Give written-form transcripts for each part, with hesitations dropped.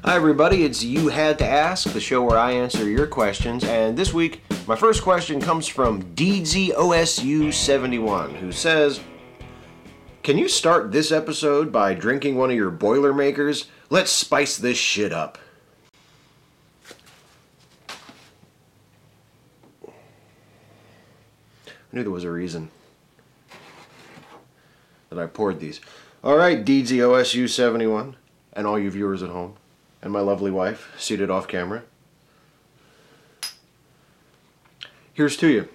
Hi everybody, it's You Had to Ask, the show where I answer your questions, and this week my first question comes from DZOSU71, who says, can you start this episode by drinking one of your Boilermakers? Let's spice this shit up. I knew there was a reason that I poured these. Alright, DZOSU71, and all you viewers at home, and my lovely wife, seated off camera. Here's to you.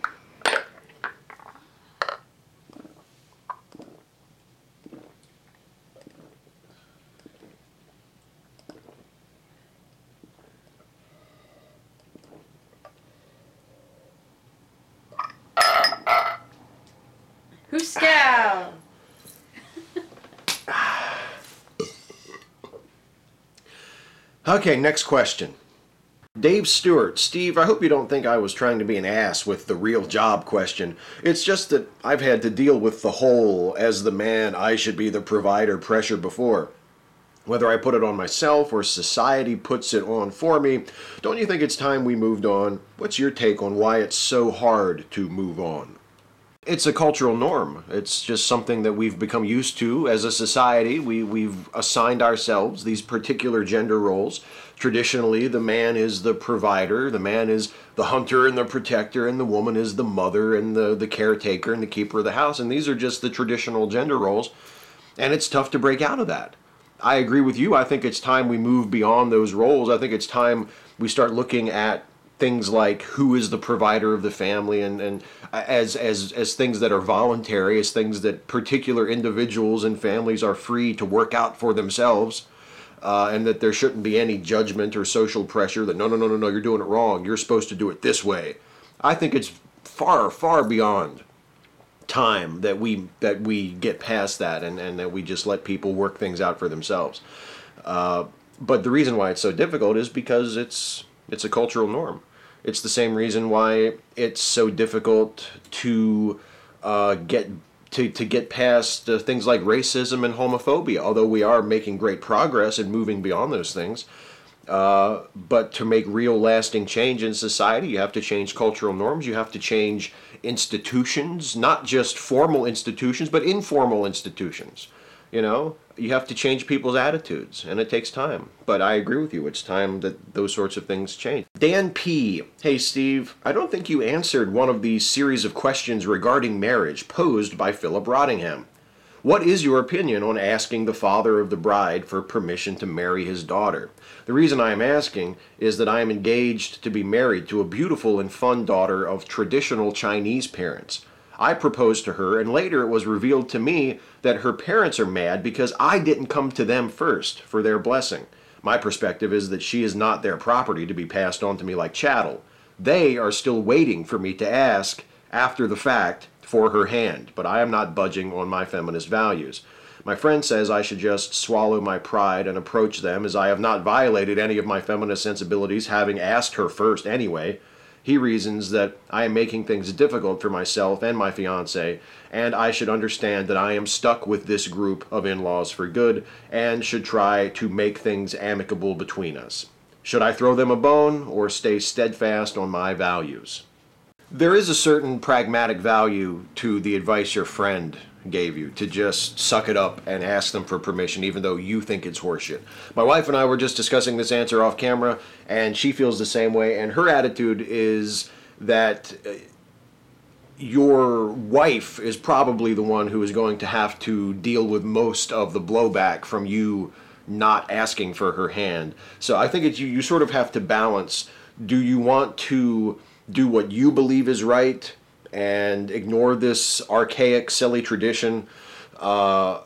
Who's down? Okay, next question. Dave Stewart. Steve, I hope you don't think I was trying to be an ass with the real job question. It's just that I've had to deal with the whole, as the man, I should be the provider pressure before. Whether I put it on myself or society puts it on for me, don't you think it's time we moved on? What's your take on why it's so hard to move on? It's a cultural norm. It's just something that we've become used to as a society. We've assigned ourselves these particular gender roles. Traditionally, the man is the provider, the man is the hunter and the protector, and the woman is the mother and the caretaker and the keeper of the house. And these are just the traditional gender roles. And it's tough to break out of that. I agree with you. I think it's time we move beyond those roles. I think it's time we start looking at things like who is the provider of the family and as things that are voluntary, as things that particular individuals and families are free to work out for themselves, and that there shouldn't be any judgment or social pressure that no, you're doing it wrong, you're supposed to do it this way. I think it's far beyond time that we get past that and that we just let people work things out for themselves. But the reason why it's so difficult is because it's a cultural norm. It's the same reason why it's so difficult to get past things like racism and homophobia, although we are making great progress in moving beyond those things. But to make real lasting change in society, you have to change cultural norms, you have to change institutions, not just formal institutions, but informal institutions. You know, you have to change people's attitudes, and it takes time. But I agree with you, it's time that those sorts of things change. Dan P. Hey Steve, I don't think you answered one of the series of questions regarding marriage posed by Philip Rottingham. What is your opinion on asking the father of the bride for permission to marry his daughter? The reason I am asking is that I am engaged to be married to a beautiful and fun daughter of traditional Chinese parents. I proposed to her, and later it was revealed to me that her parents are mad because I didn't come to them first for their blessing. My perspective is that she is not their property to be passed on to me like chattel. They are still waiting for me to ask, after the fact, for her hand, but I am not budging on my feminist values. My friend says I should just swallow my pride and approach them, as I have not violated any of my feminist sensibilities, having asked her first anyway. He reasons that I am making things difficult for myself and my fiancé, and I should understand that I am stuck with this group of in-laws for good, and should try to make things amicable between us. Should I throw them a bone, or stay steadfast on my values? There is a certain pragmatic value to the advice your friend gave you, to just suck it up and ask them for permission even though you think it's horseshit. My wife and I were just discussing this answer off camera, and she feels the same way, and her attitude is that your wife is probably the one who is going to have to deal with most of the blowback from you not asking for her hand. So I think you sort of have to balance, do you want to do what you believe is right and ignore this archaic, silly tradition, or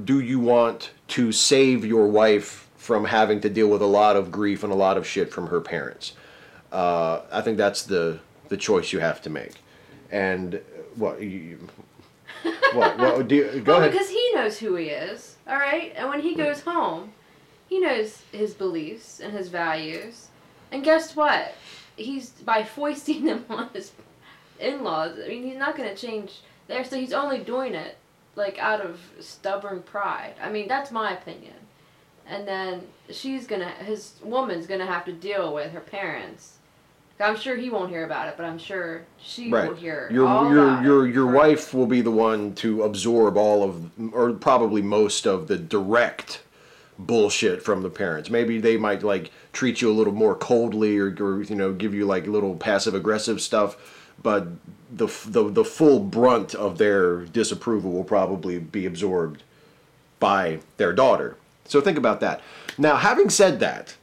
do you want to save your wife from having to deal with a lot of grief and a lot of shit from her parents? I think that's the choice you have to make. And what do you go ahead? Because he knows who he is, all right? And when he goes home, he knows his beliefs and his values. And guess what? He's, by foisting them on his in-laws, I mean, he's not going to change there, so he's only doing it, like, out of stubborn pride. I mean, that's my opinion. and then his woman's gonna have to deal with her parents. I'm sure he won't hear about it, but I'm sure she will hear all about it. Your wife will be the one to absorb all of, or probably most of the direct bullshit from the parents. Maybe they might like treat you a little more coldly, or give you like little passive aggressive stuff, but the full brunt of their disapproval will probably be absorbed by their daughter. So think about that. Now, having said that,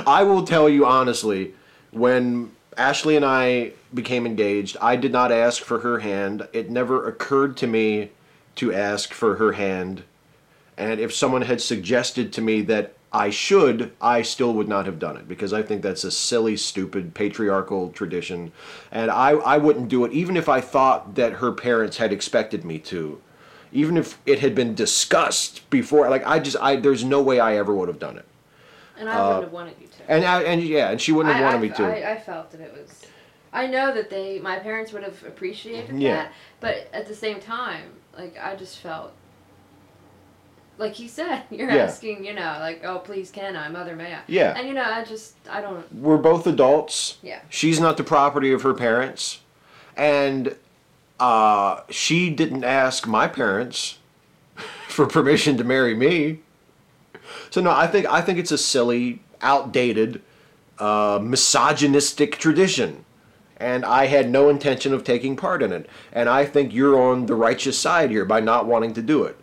I will tell you honestly, when Ashley and I became engaged, I did not ask for her hand. It never occurred to me to ask for her hand. And if someone had suggested to me that I should, I still would not have done it, because I think that's a silly, stupid, patriarchal tradition. And I wouldn't do it even if I thought that her parents had expected me to. Even if it had been discussed before, like there's no way I ever would have done it. And I wouldn't have wanted you to. And she wouldn't have wanted me to. I felt that it was. I know that my parents would have appreciated that, but at the same time, like I just felt, like he said, you're asking, like, oh please can I, mother may I? Yeah. And I don't. We're both adults. Yeah. She's not the property of her parents, and she didn't ask my parents for permission to marry me. So no, I think it's a silly, outdated, misogynistic tradition, and I had no intention of taking part in it. And I think you're on the righteous side here by not wanting to do it.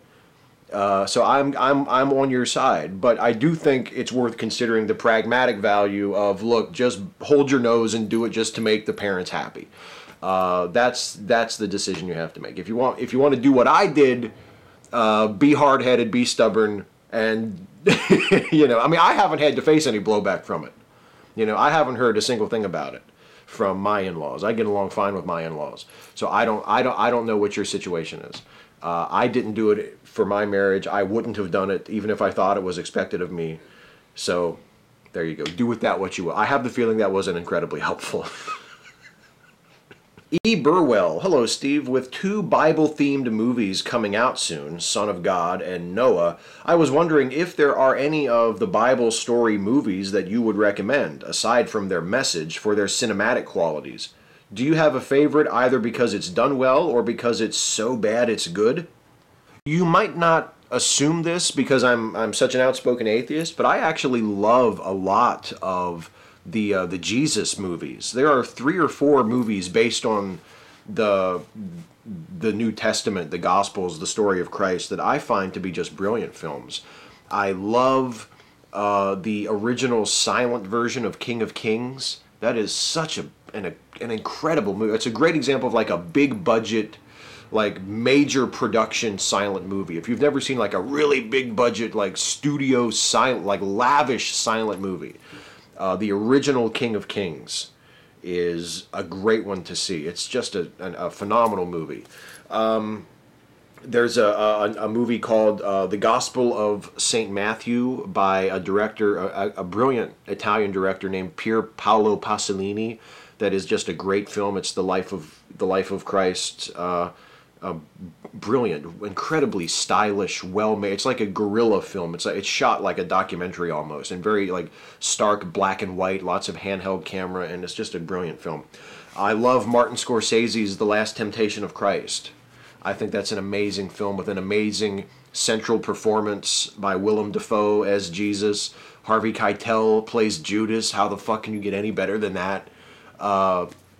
So I'm on your side, but I do think it's worth considering the pragmatic value of, look, just hold your nose and do it just to make the parents happy. That's the decision you have to make. If you want to do what I did, be hard-headed, be stubborn, and I haven't had to face any blowback from it. I haven't heard a single thing about it from my in-laws. I get along fine with my in-laws, so I don't know what your situation is. I didn't do it for my marriage. I wouldn't have done it even if I thought it was expected of me. So there you go. Do with that what you will. I have the feeling that wasn't incredibly helpful. E. Burwell, hello Steve. With 2 Bible-themed movies coming out soon, Son of God and Noah, I was wondering if there are any of the Bible story movies that you would recommend, aside from their message, for their cinematic qualities. Do you have a favorite either because it's done well or because it's so bad it's good? You might not assume this because I'm such an outspoken atheist, but I actually love a lot of the Jesus movies. There are 3 or 4 movies based on the New Testament, the Gospels, the story of Christ, that I find to be just brilliant films. I love the original silent version of King of Kings. That is such an incredible movie. It's a great example of like a big budget, like major production silent movie. If you've never seen like a really big budget, like studio silent, like lavish silent movie, the original King of Kings is a great one to see. It's just a phenomenal movie. There's a movie called The Gospel of St. Matthew by a director, a brilliant Italian director named Pier Paolo Pasolini. That is just a great film. It's the life of Christ. Brilliant, incredibly stylish, well made. It's like a guerrilla film. It's shot like a documentary almost, and very like stark black and white, lots of handheld camera, and it's just a brilliant film. I love Martin Scorsese's The Last Temptation of Christ. I think that's an amazing film with an amazing central performance by Willem Dafoe as Jesus. Harvey Keitel plays Judas. How the fuck can you get any better than that?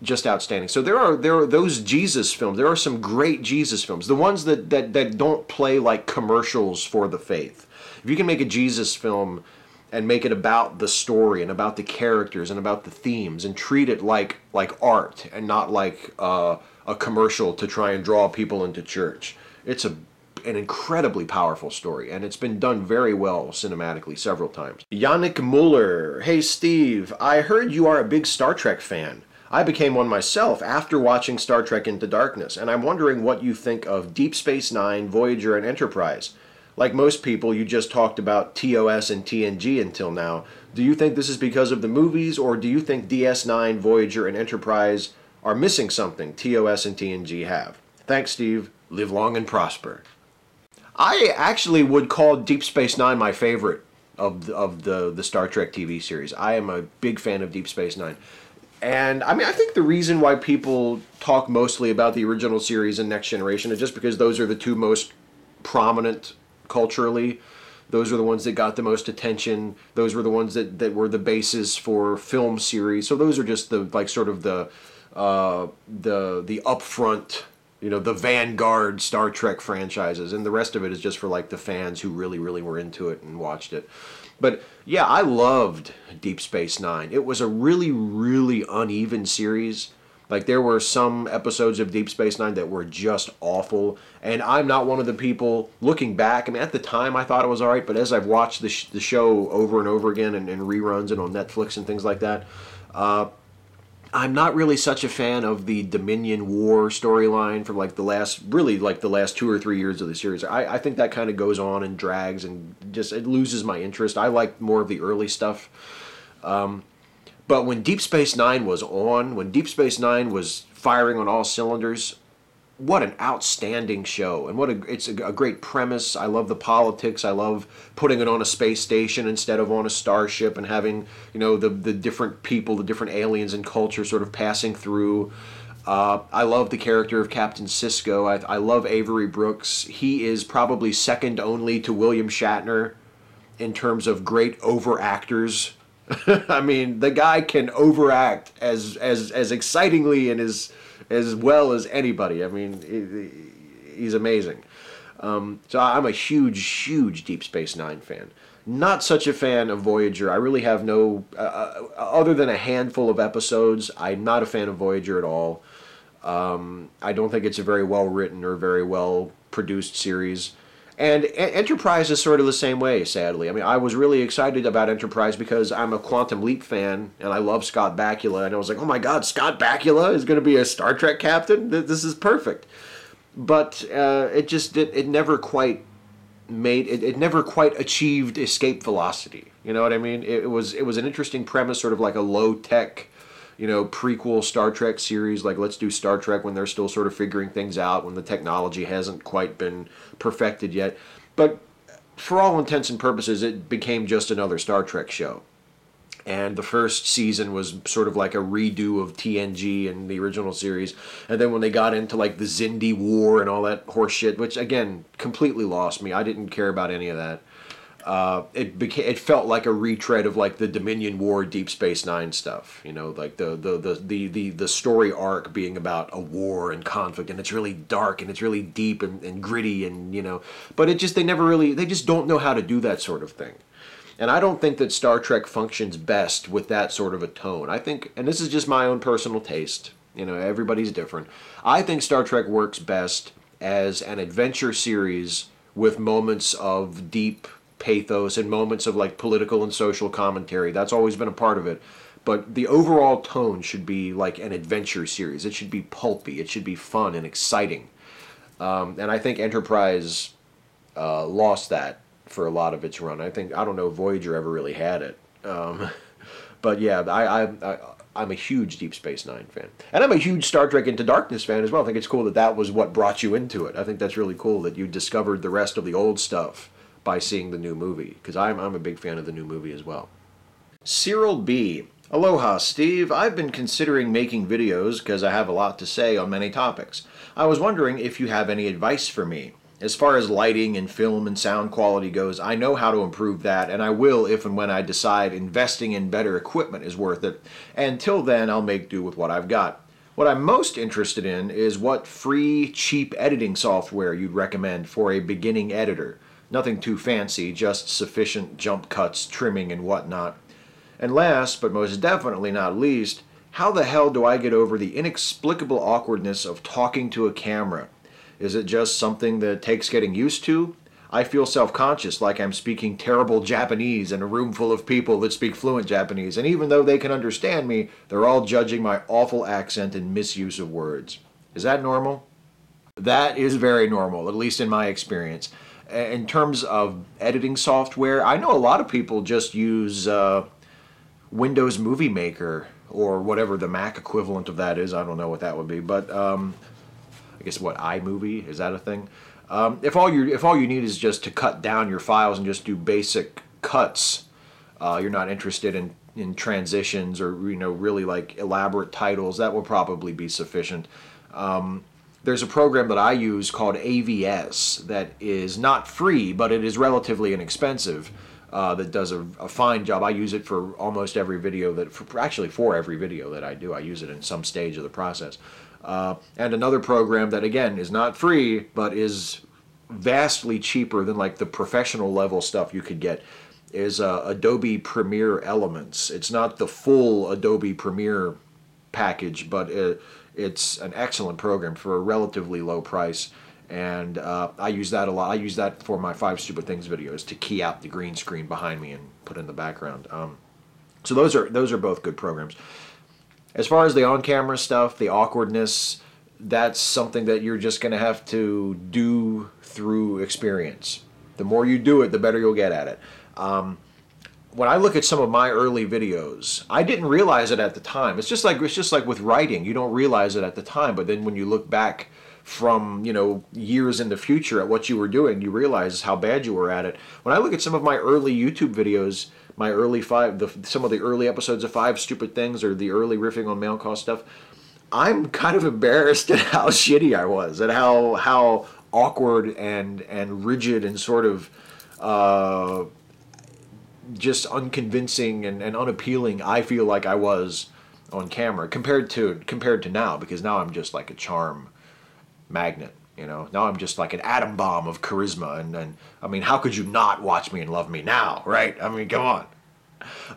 Just outstanding. So there are those Jesus films. There are some great Jesus films. The ones that don't play like commercials for the faith. If you can make a Jesus film and make it about the story and about the characters and about the themes and treat it like art and not like a commercial to try and draw people into church, it's an incredibly powerful story, and it's been done very well cinematically several times. Yannick Muller, hey Steve, I heard you are a big Star Trek fan. I became one myself after watching Star Trek Into Darkness, and I'm wondering what you think of Deep Space Nine, Voyager, and Enterprise. Like most people, you just talked about TOS and TNG until now. Do you think this is because of the movies, or do you think DS9, Voyager, and Enterprise are missing something TOS and TNG have? Thanks, Steve. Live long and prosper. I actually would call Deep Space Nine my favorite of the Star Trek TV series. I am a big fan of Deep Space Nine. And I mean, I think the reason why people talk mostly about the original series and Next Generation is just because those are the two most prominent culturally. Those are the ones that got the most attention. Those were the ones that were the basis for film series. So those are just the like sort of the upfront, the vanguard Star Trek franchises, and the rest of it is just for like the fans who really, really were into it and watched it. But yeah, I loved Deep Space Nine. It was a really, really uneven series. Like there were some episodes of Deep Space Nine that were just awful, and I'm not one of the people looking back. I mean, at the time I thought it was all right, but as I've watched the show over and over again and reruns and on Netflix and things like that, I'm not really such a fan of the Dominion War storyline from like the last 2 or 3 years of the series. I think that kind of goes on and drags and just it loses my interest. I like more of the early stuff. But when Deep Space Nine was on, when Deep Space Nine was firing on all cylinders, what an outstanding show, and it's a great premise. I love the politics. I love putting it on a space station instead of on a starship, and having the different people, the different aliens and culture sort of passing through. I love the character of Captain Sisko. I love Avery Brooks. He is probably second only to William Shatner in terms of great overactors. I mean, the guy can overact as excitingly and as well as anybody. I mean, he's amazing. So I'm a huge, huge Deep Space Nine fan. Not such a fan of Voyager. I really have no, other than a handful of episodes, I'm not a fan of Voyager at all. I don't think it's a very well written or very well produced series. And Enterprise is sort of the same way, sadly. I mean, I was really excited about Enterprise because I'm a Quantum Leap fan, and I love Scott Bakula, and I was like, oh my god, Scott Bakula is going to be a Star Trek captain? This is perfect. But it never quite it never quite achieved escape velocity. You know what I mean? It was an interesting premise, sort of like a low-tech, prequel Star Trek series. Like, let's do Star Trek when they're still sort of figuring things out, when the technology hasn't quite been perfected yet. But for all intents and purposes, it became just another Star Trek show. And the first season was sort of like a redo of TNG and the original series. And then when they got into like the Xindi War and all that horse shit, which again completely lost me. I didn't care about any of that. It felt like a retread of like the Dominion War, Deep Space Nine stuff. Like the story arc being about a war and conflict, and it's really dark and it's really deep and gritty but they just don't know how to do that sort of thing. And I don't think that Star Trek functions best with that sort of a tone. I think, and this is just my own personal taste, everybody's different. I think Star Trek works best as an adventure series with moments of deep pathos and moments of like political and social commentary. That's always been a part of it. But the overall tone should be like an adventure series. It should be pulpy. It should be fun and exciting. And I think Enterprise lost that for a lot of its run. I don't know if Voyager ever really had it. But yeah, I'm a huge Deep Space Nine fan. And I'm a huge Star Trek Into Darkness fan as well. I think it's cool that was what brought you into it. I think that's really cool that you discovered the rest of the old stuff by seeing the new movie, because I'm a big fan of the new movie as well. Cyril B. Aloha, Steve. I've been considering making videos because I have a lot to say on many topics. I was wondering if you have any advice for me. As far as lighting and film and sound quality goes, I know how to improve that, and I will if and when I decide investing in better equipment is worth it. Until then, I'll make do with what I've got. What I'm most interested in is what free, cheap editing software you'd recommend for a beginning editor. Nothing too fancy, just sufficient jump cuts, trimming, and whatnot. And last, but most definitely not least, how the hell do I get over the inexplicable awkwardness of talking to a camera? Is it just something that takes getting used to? I feel self-conscious, like I'm speaking terrible Japanese in a room full of people that speak fluent Japanese, and even though they can understand me, they're all judging my awful accent and misuse of words. Is that normal? That is very normal, at least in my experience. In terms of editing software, I know a lot of people just use Windows Movie Maker or whatever the Mac equivalent of that is. I don't know what that would be, but I guess iMovie, is that a thing? If all you need is just to cut down your files and just do basic cuts, you're not interested in transitions or really like elaborate titles, that will probably be sufficient. There's a program that I use called AVS that is not free, but it is relatively inexpensive. That does a fine job. I use it for almost every video for every video that I do. I use it in some stage of the process. And another program that again is not free, but is vastly cheaper than like the professional level stuff you could get is Adobe Premiere Elements. It's not the full Adobe Premiere package, but it's an excellent program for a relatively low price. And I use that a lot. I use that for my 5 Stupid Things videos to key out the green screen behind me and put in the background. So those are both good programs. As far as the on-camera stuff, the awkwardness, that's something that you're just going to have to do through experience. The more you do it, the better you'll get at it. When I look at some of my early videos, I didn't realize it at the time. It's just like with writing. You don't realize it at the time, but then when you look back from years in the future at what you were doing, you realize how bad you were at it. When I look at some of my early YouTube videos, some of the early episodes of 5 Stupid Things or the early riffing on mail call stuff, I'm kind of embarrassed at how shitty I was, at how awkward and rigid and sort of just unconvincing and unappealing I feel like I was on camera compared to now, because now I'm just like a charm magnet. Now I'm just like an atom bomb of charisma, and I mean, how could you not watch me and love me now, right? I mean, come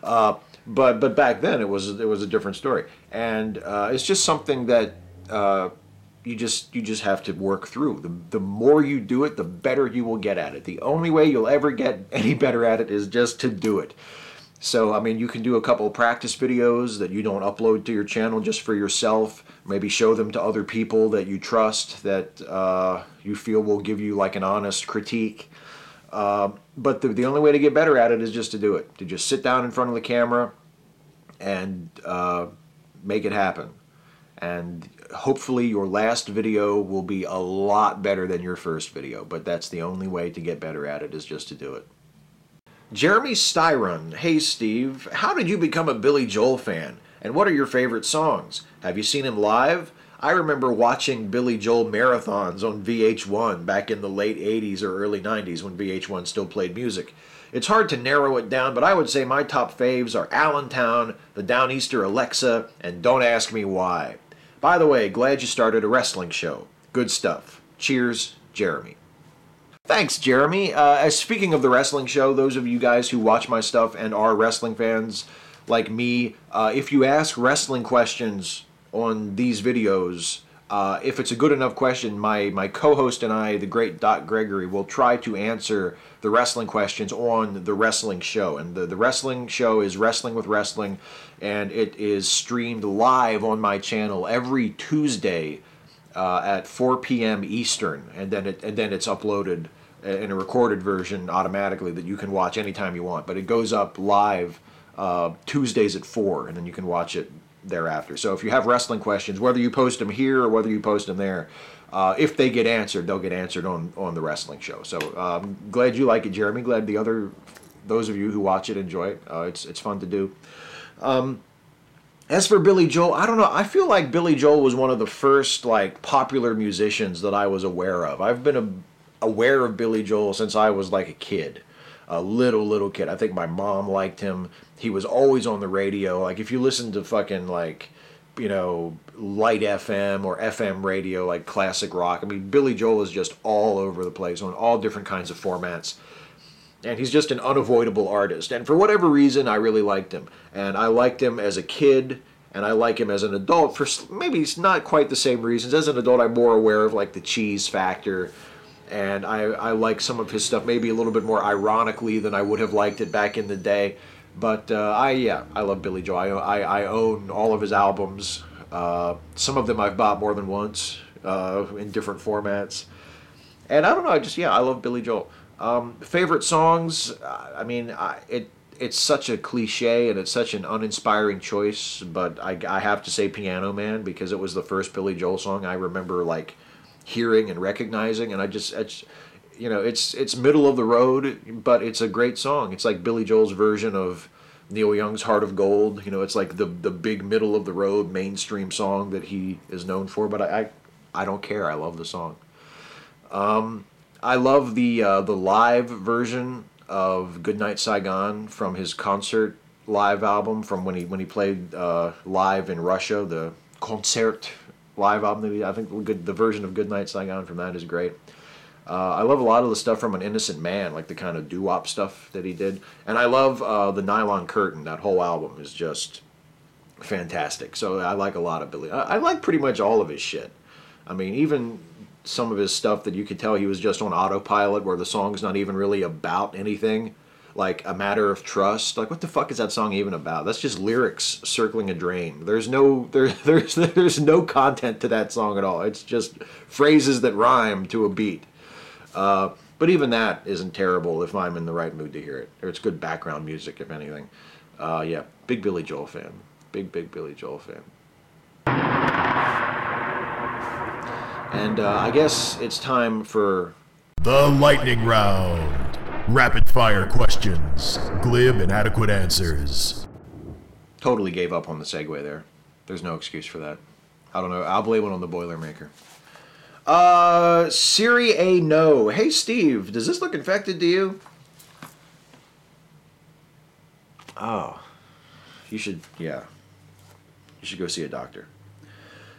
on. But back then it was a different story, and it's just something that you just have to work through. The more you do it, the better you will get at it. The only way you'll ever get any better at it is just to do it. So, I mean, you can do a couple of practice videos that you don't upload to your channel just for yourself. Maybe show them to other people that you trust, that you feel will give you like an honest critique. But the only way to get better at it is just to do it. To just sit down in front of the camera and make it happen. And hopefully your last video will be a lot better than your first video. But that's the only way to get better at it, is just to do it. Jeremy Styron, hey Steve, how did you become a Billy Joel fan? And what are your favorite songs? Have you seen him live? I remember watching Billy Joel marathons on VH1 back in the late 80s or early 90s when VH1 still played music. It's hard to narrow it down, but I would say my top faves are Allentown, the Downeaster Alexa, and Don't Ask Me Why. By the way, glad you started a wrestling show. Good stuff. Cheers, Jeremy. Thanks, Jeremy. Speaking of the wrestling show, those of you guys who watch my stuff and are wrestling fans like me, if you ask wrestling questions on these videos, if it's a good enough question, my co-host and I, the great Doc Gregory, will try to answer the wrestling questions on the wrestling show. And the wrestling show is Wrestling with Wrestling, and it is streamed live on my channel every Tuesday at 4 p.m. Eastern, and then it's uploaded in a recorded version automatically that you can watch anytime you want. But it goes up live Tuesdays at 4, and then you can watch it thereafter. So if you have wrestling questions, whether you post them here or whether you post them there, if they get answered, they'll get answered on the wrestling show. So I'm glad you like it, Jeremy. Glad those of you who watch it enjoy it. It's fun to do. As for Billy Joel, I don't know. I feel like Billy Joel was one of the first like popular musicians that I was aware of. I've been aware of Billy Joel since I was like a kid, a little kid. I think my mom liked him. He was always on the radio. Like if you listen to fucking like, Light FM or FM radio, like classic rock. I mean, Billy Joel is just all over the place on all different kinds of formats. And he's just an unavoidable artist. And for whatever reason, I really liked him. And I liked him as a kid, and I like him as an adult for maybe not quite the same reasons. As an adult, I'm more aware of like the cheese factor. And I like some of his stuff maybe a little bit more ironically than I would have liked it back in the day. But I love Billy Joel. I own all of his albums. Some of them I've bought more than once in different formats. And I don't know, I love Billy Joel. Favorite songs, it's such a cliche and it's such an uninspiring choice, but I have to say Piano Man, because it was the first Billy Joel song I remember like hearing and recognizing, and it's middle of the road, but it's a great song. It's like Billy Joel's version of Neil Young's Heart of Gold. It's like the big middle of the road mainstream song that he is known for. But I don't care. I love the song. I love the live version of Goodnight Saigon from his concert live album from when he played live in Russia. The concert live album. I think the version of Goodnight Saigon from that is great. I love a lot of the stuff from An Innocent Man, like the kind of doo-wop stuff that he did. And I love the Nylon Curtain. That whole album is just fantastic. So I like a lot of Billy. I like pretty much all of his shit. I mean, even some of his stuff that you could tell he was just on autopilot, where the song's not even really about anything, like A Matter of Trust. Like, what the fuck is that song even about? That's just lyrics circling a drain. There's no content to that song at all. It's just phrases that rhyme to a beat. But even that isn't terrible if I'm in the right mood to hear it. Or it's good background music, if anything. Yeah, big Billy Joel fan. Big Billy Joel fan. And I guess it's time for the lightning round. Rapid fire questions. Glib and adequate answers. Totally gave up on the segue there. There's no excuse for that. I don't know. I'll blame it on the Boilermaker. Siri A no. Hey Steve, does this look infected to you? Oh. You should go see a doctor.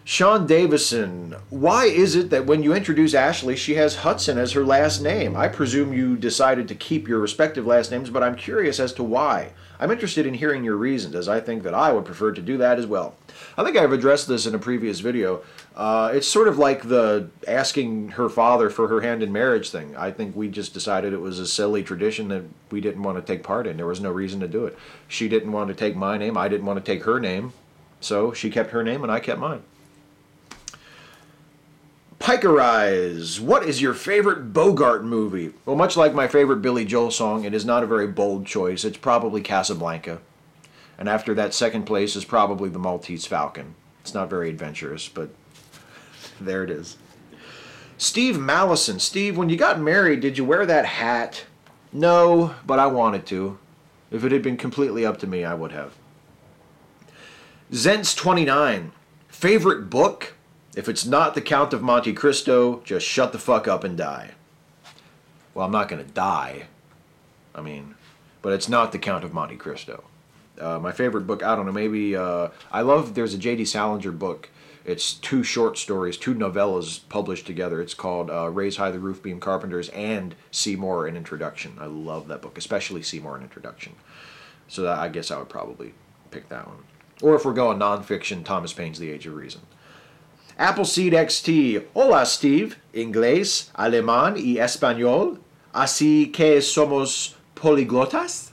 Sean Davison, why is it that when you introduce Ashley, she has Hudson as her last name? I presume you decided to keep your respective last names, but I'm curious as to why. I'm interested in hearing your reasons, as I think that I would prefer to do that as well. I think I've addressed this in a previous video. It's sort of like the asking her father for her hand in marriage thing. I think we just decided it was a silly tradition that we didn't want to take part in. There was no reason to do it. She didn't want to take my name. I didn't want to take her name. So she kept her name and I kept mine. Pikerize, what is your favorite Bogart movie? Well, much like my favorite Billy Joel song, it is not a very bold choice. It's probably Casablanca. And after that, second place is probably The Maltese Falcon. It's not very adventurous, but there it is. Steve Mallison. Steve, when you got married, did you wear that hat? No, but I wanted to. If it had been completely up to me, I would have. Zents29. Favorite book? If it's not The Count of Monte Cristo, just shut the fuck up and die. Well, I'm not going to die. But it's not The Count of Monte Cristo. My favorite book, I don't know, maybe, there's a J.D. Salinger book. It's 2 short stories, 2 novellas published together. It's called Raise High the Roof Beam Carpenters and Seymour an Introduction. I love that book, especially Seymour an Introduction. So I guess I would probably pick that one. Or if we're going nonfiction, Thomas Paine's The Age of Reason. Appleseed XT. Hola, Steve. Inglés, alemán y español. Así que somos poliglotas?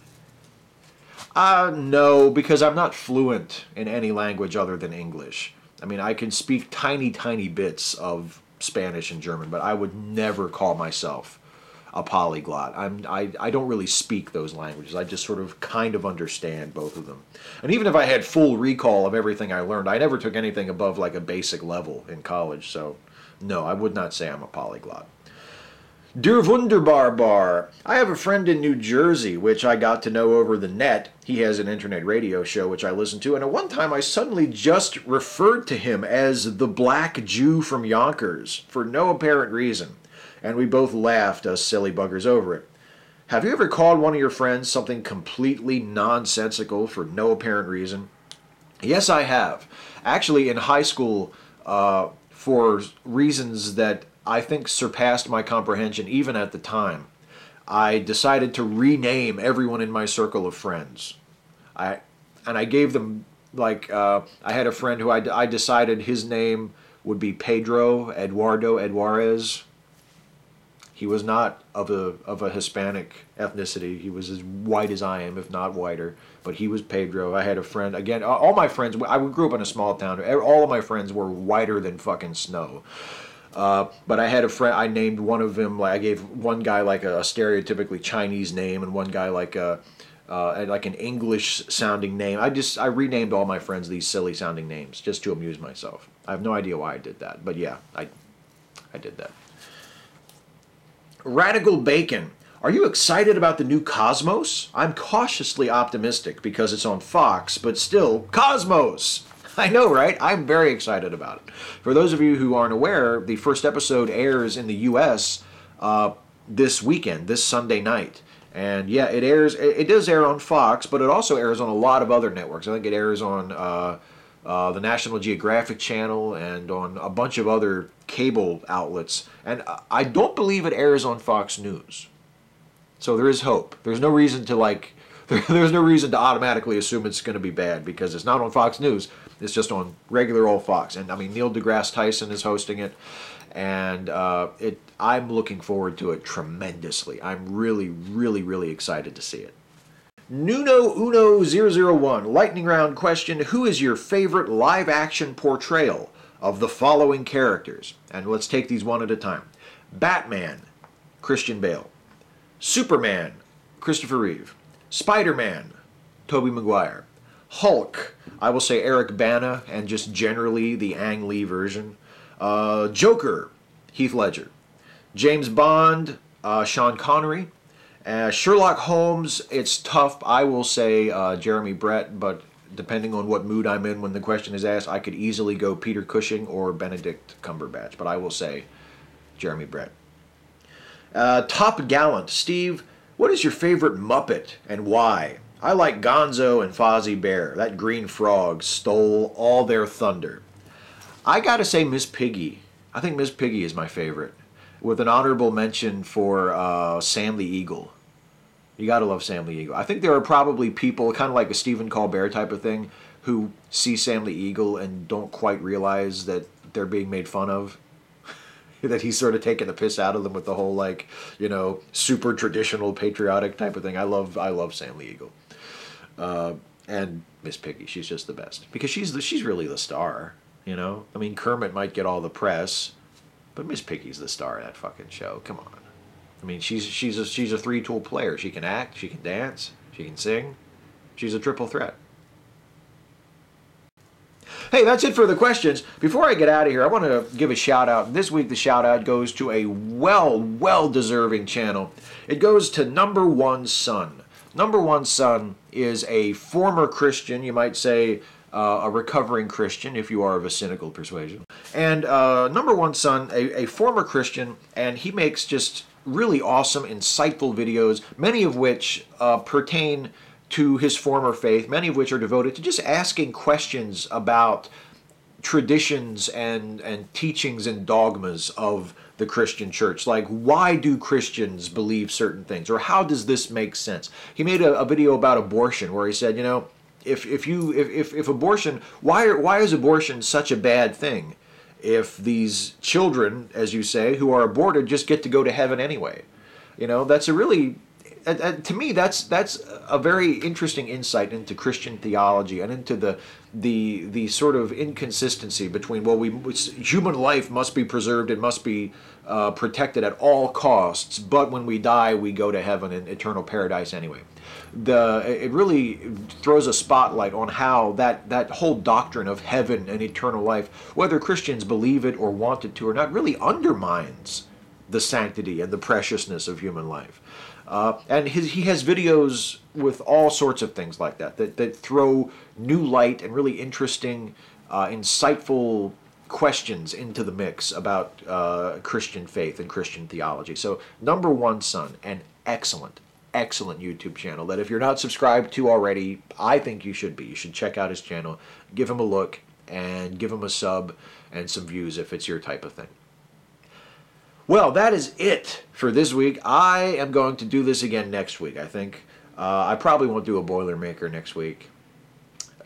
No, because I'm not fluent in any language other than English. I can speak tiny bits of Spanish and German, but I would never call myself a polyglot. I don't really speak those languages. I just sort of kind of understand both of them. And even if I had full recall of everything I learned, I never took anything above like a basic level in college. So no, I would not say I'm a polyglot. Der Wunderbar Bar. I have a friend in New Jersey, which I got to know over the net. He has an internet radio show, which I listen to. And at one time, I suddenly just referred to him as the Black Jew from Yonkers for no apparent reason. And we both laughed, us silly buggers, over it. Have you ever called one of your friends something completely nonsensical for no apparent reason? Yes, I have. Actually, in high school, for reasons that I think surpassed my comprehension even at the time, I decided to rename everyone in my circle of friends. I gave them, I had a friend who I decided his name would be Pedro Eduardo Eduarez. He was not of a Hispanic ethnicity. He was as white as I am, if not whiter. But he was Pedro. I had a friend. Again, all my friends, I grew up in a small town. All of my friends were whiter than fucking snow. But I had a friend, I named one of them, I gave one guy like a stereotypically Chinese name and one guy like an English sounding name. I renamed all my friends these silly sounding names just to amuse myself. I have no idea why I did that. But yeah, I did that. Radical Bacon. Are you excited about the new Cosmos? I'm cautiously optimistic because it's on Fox, but still, Cosmos! I know, right? I'm very excited about it. For those of you who aren't aware, the first episode airs in the U.S. This weekend, this Sunday night. And yeah, it airs. It does air on Fox, but it also airs on a lot of other networks. I think it airs on the National Geographic Channel and on a bunch of other cable outlets. And I don't believe it airs on Fox News. So there is hope. There's no reason to there's no reason to automatically assume it's going to be bad because it's not on Fox News. It's just on regular old Fox. And I mean, Neil deGrasse Tyson is hosting it. And I'm looking forward to it tremendously. I'm really, really, really excited to see it. Nuno Uno 001, lightning round question. Who is your favorite live action portrayal of the following characters? And let's take these one at a time. Batman, Christian Bale. Superman, Christopher Reeve. Spider-Man, Tobey Maguire. Hulk, I will say Eric Bana and just generally the Ang Lee version. Joker, Heath Ledger. James Bond, Sean Connery. Sherlock Holmes, it's tough. I will say Jeremy Brett, but depending on what mood I'm in when the question is asked, I could easily go Peter Cushing or Benedict Cumberbatch, but I will say Jeremy Brett. Top Gallant, Steve, what is your favorite Muppet and why? I like Gonzo and Fozzie Bear. That green frog stole all their thunder. I gotta say Miss Piggy. I think Miss Piggy is my favorite, with an honorable mention for Sam the Eagle. You gotta love Sam the Eagle. I think there are probably people, kind of like a Stephen Colbert type of thing, who see Sam the Eagle and don't quite realize that they're being made fun of. That he's sort of taking the piss out of them with the whole, like, you know, super traditional patriotic type of thing. I love Sam the Eagle. And Miss Piggy, she's just the best. Because she's really the star, you know? I mean, Kermit might get all the press, but Miss Piggy's the star of that fucking show. Come on. I mean, she's a three-tool player. She can act, she can dance, she can sing. She's a triple threat. Hey, that's it for the questions. Before I get out of here, I want to give a shout out. This week the shout out goes to a well-deserving channel. It goes to Number One Son. Number One Son is a former Christian, you might say a recovering Christian if you are of a cynical persuasion. And Number One Son, a former Christian, and he makes just really awesome, insightful videos, many of which pertain to his former faith, many of which are devoted to just asking questions about traditions and teachings and dogmas of the Christian church. Like, why do Christians believe certain things? Or how does this make sense? He made a video about abortion where he said, you know, if abortion, why is abortion such a bad thing? If these children, as you say, who are aborted just get to go to heaven anyway? You know, that's a really... to me, that's a very interesting insight into Christian theology and into the sort of inconsistency between, well, human life must be preserved, it must be protected at all costs, but when we die, we go to heaven and eternal paradise anyway. It really throws a spotlight on how that whole doctrine of heaven and eternal life, whether Christians believe it or want it to or not, really undermines the sanctity and the preciousness of human life. And he has videos with all sorts of things like that throw new light and really interesting, insightful questions into the mix about Christian faith and Christian theology. So Number One Son, an excellent YouTube channel that if you're not subscribed to already, I think you should be. You should check out his channel, give him a look, and give him a sub and some views if it's your type of thing. Well, that is it for this week. I am going to do this again next week, I think. I probably won't do a Boilermaker next week.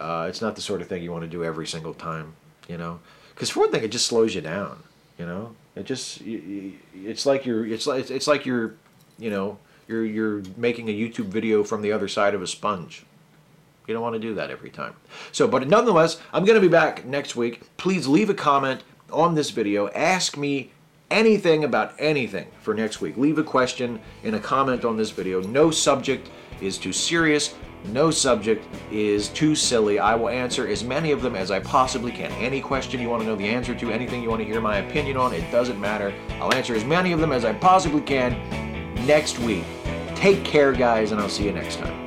It's not the sort of thing you want to do every single time, you know? Because for one thing, it just slows you down, you know? It's like you're you know, you're making a YouTube video from the other side of a sponge. You don't want to do that every time. So, but nonetheless, I'm going to be back next week. Please leave a comment on this video. Ask me anything about anything for next week. Leave a question in a comment on this video. No subject is too serious, No subject is too silly. I will answer as many of them as I possibly can. Any question you want to know the answer to, anything you want to hear my opinion on, it doesn't matter. I'll answer as many of them as I possibly can next week. Take care, guys, and I'll see you next time.